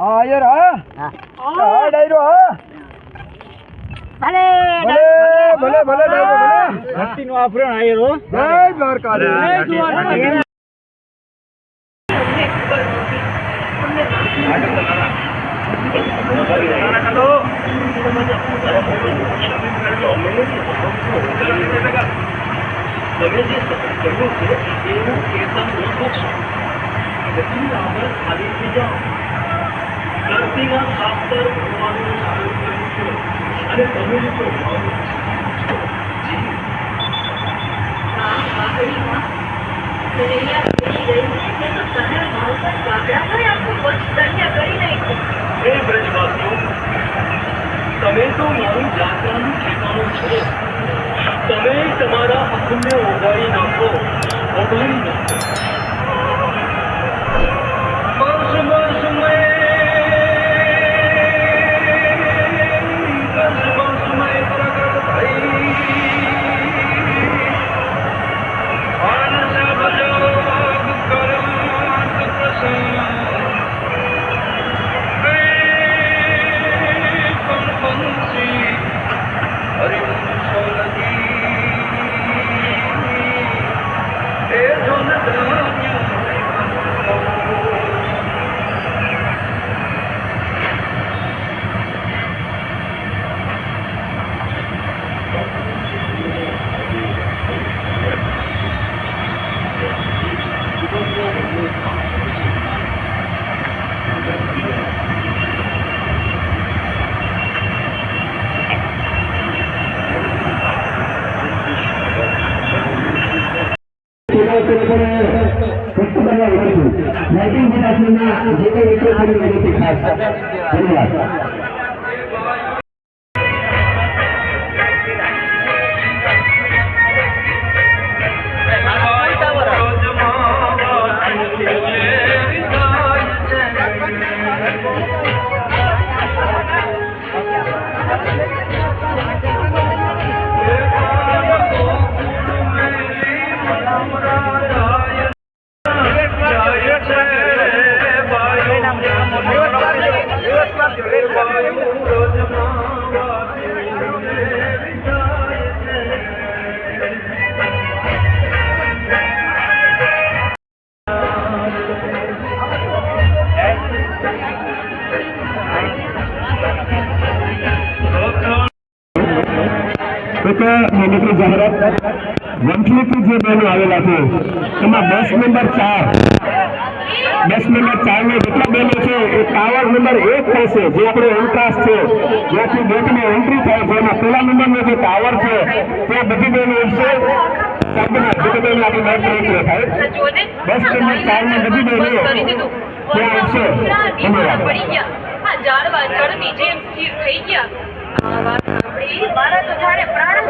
હા યાર હા હા ડાયરો હા ભલે ભલે ભલે ડાયરો ભલે ભક્તિ નો આભરણ આયરો જય દ્વારકા જય દ્વારકા તમે તો મારું જાત્રાનું ઠેકાણું છો. તમે તમારા હુકમને ઓગાળી નાખો. વંથલીથી જે બહેનો આવેલા છે એમાં 10 નંબર 4 ને જેટલા બહેનો છે એ ટાવર નંબર 1 થશે, જે આપણે એન્ટ્રાન્સ છે જ્યાંથી ગેટની એન્ટ્રી થાય છે એમાં પહેલા નંબરનો જે ટાવર છે તે બધી બહેનો ઉઠશે. બધી બહેનો આપણી નામ થાય 10 નંબર 4 ને બધી બહેનો ત્યાં ઉઠશે. ધન્યવાદ. ઝાડવા ચડની જેમ સ્થિર થઈ ગયા. આ વાત સાંભળી મારા તો જાણે પ્રાણ